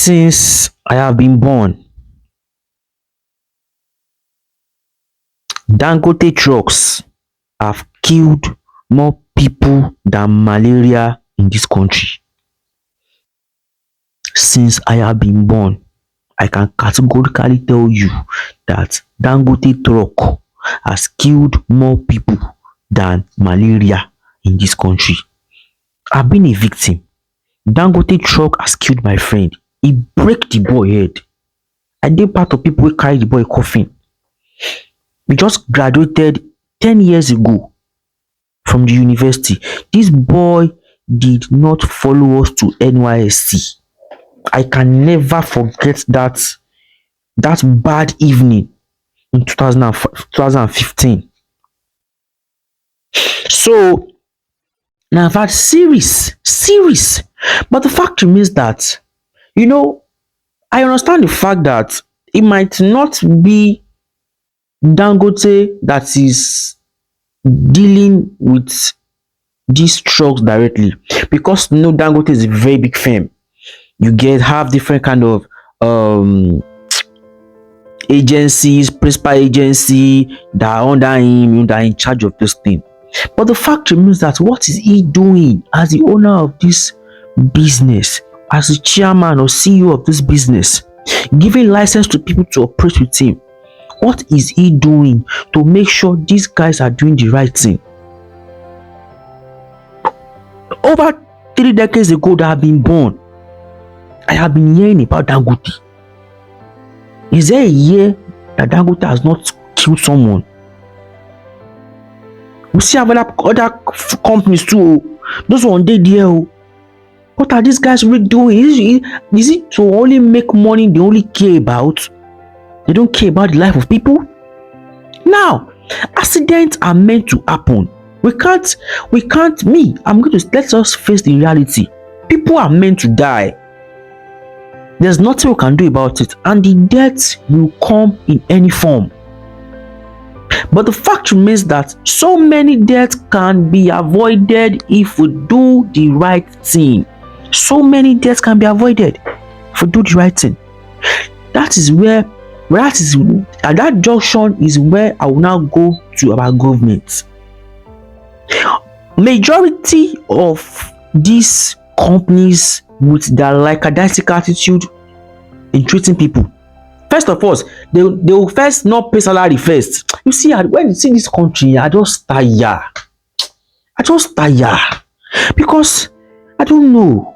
Since I have been born, Dangote Trucks have killed more people than malaria in this country. Since I have been born, I can categorically tell you that Dangote Truck has killed more people than malaria in this country. I've been a victim. Dangote Truck has killed my friend. He break the boy head. I dey part of people wey carry the boy coffin. We just graduated 10 years ago from the university. This boy did not follow us to NYSC. I can never forget that bad evening in 2015. So now I've had series. But the fact remains that, I understand the fact that it might not be Dangote that is dealing with these trucks directly, because Dangote is a very big firm. You have different kind of agencies, principal agency that are under him, that are in charge of this thing. But the fact remains that what is he doing as the owner of this business, as the chairman or CEO of this business, giving license to people to operate with him? What is he doing to make sure these guys are doing the right thing? Over 3 decades ago that I've been born, I have been hearing about Dangote. Is there a year that Dangote has not killed someone? We see other companies too. Those one dey there. What are these guys really doing? Is it to only make money they only care about? They don't care about the life of people? Now, accidents are meant to happen. I'm going to let us face the reality. People are meant to die. There's nothing we can do about it, and the death will come in any form. But the fact remains that so many deaths can be avoided if we do the right thing. So many deaths can be avoided if we do the right thing. That junction is where I will now go to our government. Majority of these companies with their lackadaisical attitude in treating people, first of all, they will first not pay salary first. You see, when you see this country, I just tire because I don't know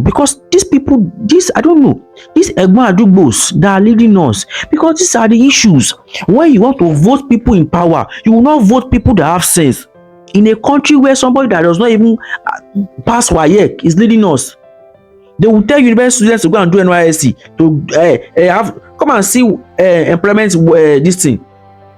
because these people, these Egbon Adugbos that are leading us, because these are the issues. When you want to vote people in power, you will not vote people that have sense. In a country where somebody that does not even pass WAEC is leading us, they will tell university students to go and do NYSC to come and see employment this thing.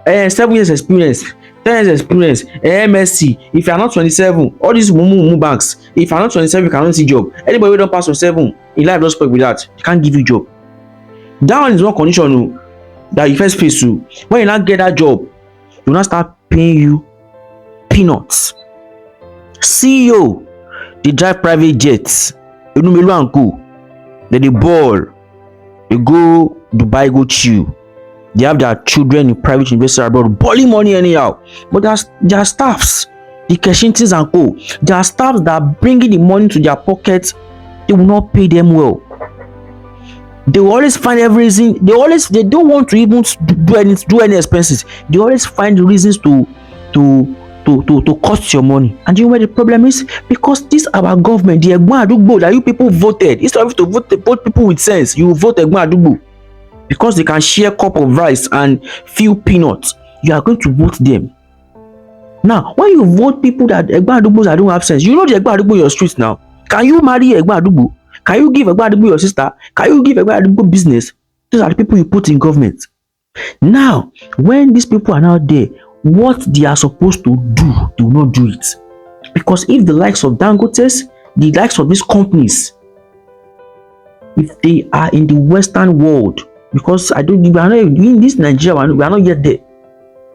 7 years experience, 10 years experience, MSc. If you are not 27, all these mumu banks, if you are not 27, you cannot see job. Anybody who don't pass 27 in life, don't speak with that. They can't give you job. That one is one condition that you first face to. When you not get that job, you will not start paying you peanuts. CEO, they drive private jets. Enumelu and co. They ball. They go Dubai, go chill. They have their children in private university abroad, balling money anyhow. But their staffs, the Keshintins and co, their staffs that are bringing the money to their pockets, they will not pay them well. They will always find every reason. They don't want to even do any expenses. They always find reasons to cost your money. And you know where the problem is? Because this our government, the Egbon Adugbo that you people voted, instead of to vote people with sense, you vote Egbon Adugbo. Because they can share a cup of rice and few peanuts, you are going to vote them. Now, when you vote people that Egbon Adugbo that don't have sense, you know the Egbon Adugbo in your streets now. Can you marry Egbon Adugbo? Can you give Egbon Adugbo your sister? Can you give Egbon Adugbo business? Those are the people you put in government. Now, when these people are now there, what they are supposed to do, they will not do it. Because if the likes of Dangotes, the likes of these companies, if they are in the Western world, because we are not in this Nigeria, we are not yet there.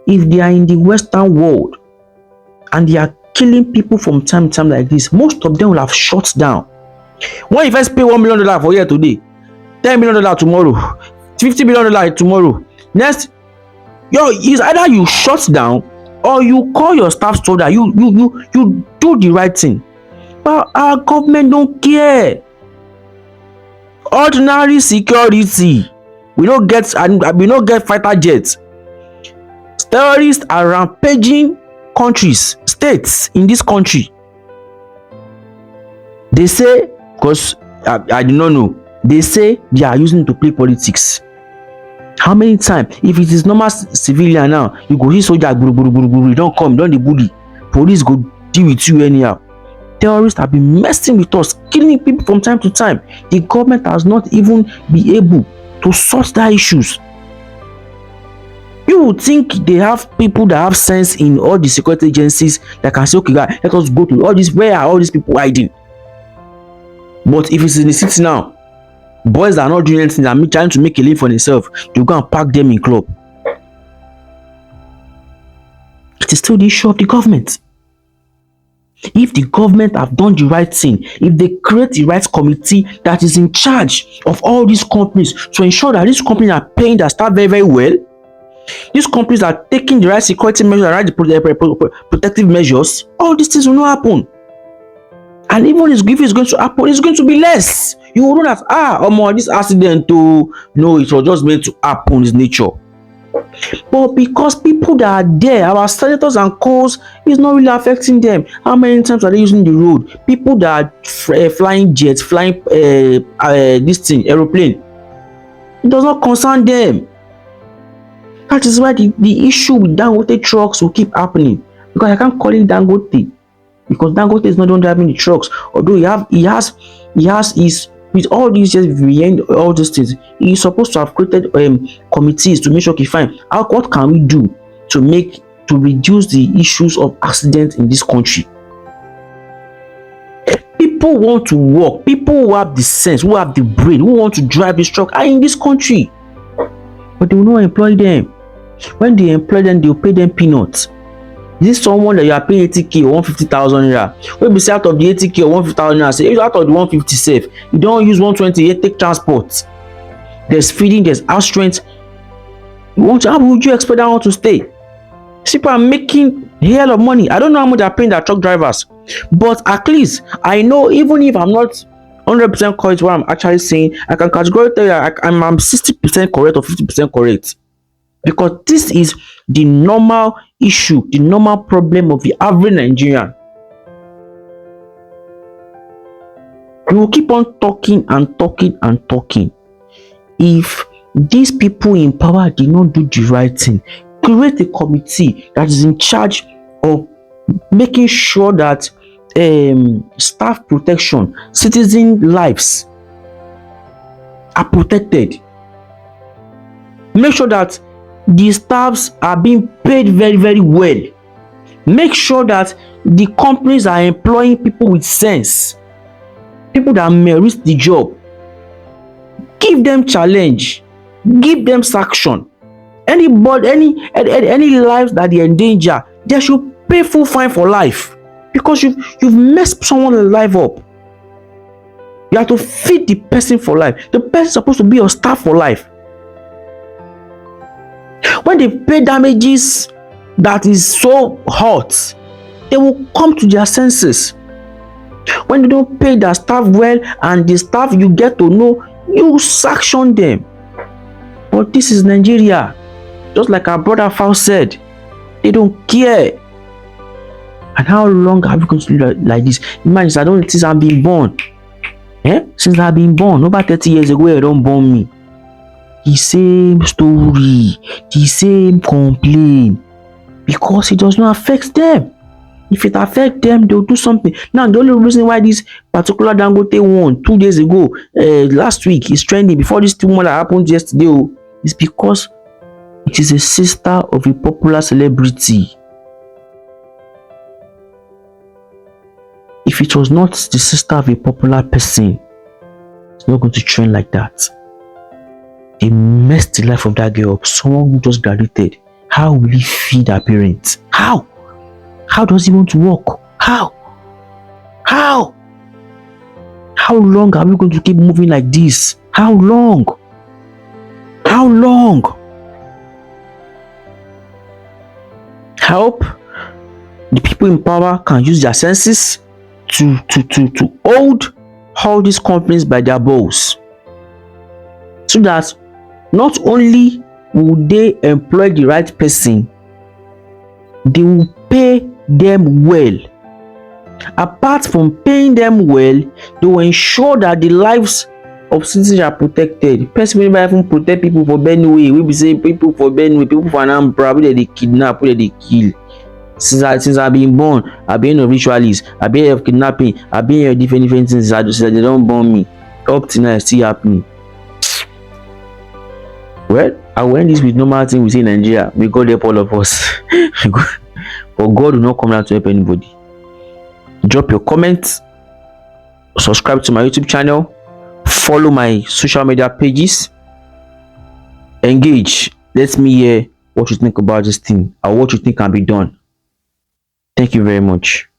If they are in the Western world and they are killing people from time to time like this, most of them will have shut down. When you first pay $1 million for here today, $10 million tomorrow, $50 million tomorrow. Next, is either you shut down or you call your staff so that you do the right thing. But our government don't care. Ordinary security, we don't get, and we don't get fighter jets. Terrorists are rampaging countries, states in this country. They say, because I do not know, they say they are using it to play politics. How many times? If it is normal civilian now, you go see soldier, you don't come, don't the bully. Police go deal with you anyhow. Terrorists have been messing with us, killing people from time to time. The government has not even been able to sort that issues. You would think they have people that have sense in all the security agencies that can say, okay, guys, let us go to all this. Where are all these people hiding? But if it's in the city now, boys that are not doing anything, they're trying to make a living for themselves, you go and pack them in club. It is still the issue of the government. If the government have done the right thing, if they create the right committee that is in charge of all these companies to ensure that these companies are paying their staff very, very well, these companies are taking the right security measures, the right protective measures, all these things will not happen. And even if it's going to happen, it's going to be less. You will know that, this accident, no, it was just meant to happen, is nature. But because people that are there, our senators and cos, is not really affecting them. How many times are they using the road? People that are flying jets, flying aeroplane, it does not concern them. That is why the issue with Dangote Trucks will keep happening. Because I can't call it Dangote, because Dangote is not the one driving the trucks. Although he has his, with all these years behind all these things, he is supposed to have created committees to make sure, okay, fine, what can we do to reduce the issues of accidents in this country? People want to work. People who have the sense, who have the brain, who want to drive this truck are in this country, but they will not employ them. When they employ them, they will pay them peanuts. Is this someone that you are paying 80k or 150,000 naira? When we say out of the 80k or 150,000 naira, say out of the 150 safe, you don't use 120, take transport. There's feeding, there's house rent. How would you expect that one to stay? People are making a hell of money. I don't know how much they're paying their truck drivers, but at least I know, even if I'm not 100% correct what I'm actually saying, I can categorically tell you I'm 60% correct or 50% correct. Because this is the normal issue, the normal problem of the average Nigerian. We will keep on talking and talking and talking. If these people in power did not do the right thing, create a committee that is in charge of making sure that staff protection, citizen lives are protected. Make sure that the staffs are being paid very, very well. Make sure that the companies are employing people with sense, people that merit the job. Give them challenge, give them sanction. Anybody, any lives that they endanger, they should pay full fine for life, because you've messed someone's life up. You have to feed the person for life. The person is supposed to be your staff for life. When they pay damages that is so hot, they will come to their senses. When they don't pay their staff well, and the staff you get to know, you sanction them. But this is Nigeria. Just like our brother Fao said, they don't care. And how long have you continued like this? Imagine, I don't since I've been born. Since I've been born, over 30 years ago, they don't born me. The same story, the same complaint, because it does not affect them. If it affects them, they'll do something. Now, the only reason why this particular Dangote one 2 days ago, last week, is trending before this thing that happened yesterday, is because it is a sister of a popular celebrity. If it was not the sister of a popular person, it's not going to trend like that. They messed the life of that girl up. Someone who just graduated. How will he feed her parents? How? How does he want to walk? How How long are we going to keep moving like this? How long? How long? Help the people in power can use their senses to hold all these companies by their balls, so that not only will they employ the right person, they will pay them well. Apart from paying them well, they will ensure that the lives of citizens are protected. Person wey never even protect people for Benue, wey be say people for Benue, people for Anambra wey dem dey kidnap, wey dem dey kill. Since I been born, I been of ritualist, I been of kidnapping, I been of different things since they don born me. Up till now, it's still happening. Well, I will end this with normal thing we say in Nigeria. May God help all of us. But God will not come down to help anybody. Drop your comments, subscribe to my YouTube channel, follow my social media pages, engage. Let me hear what you think about this thing and what you think can be done. Thank you very much.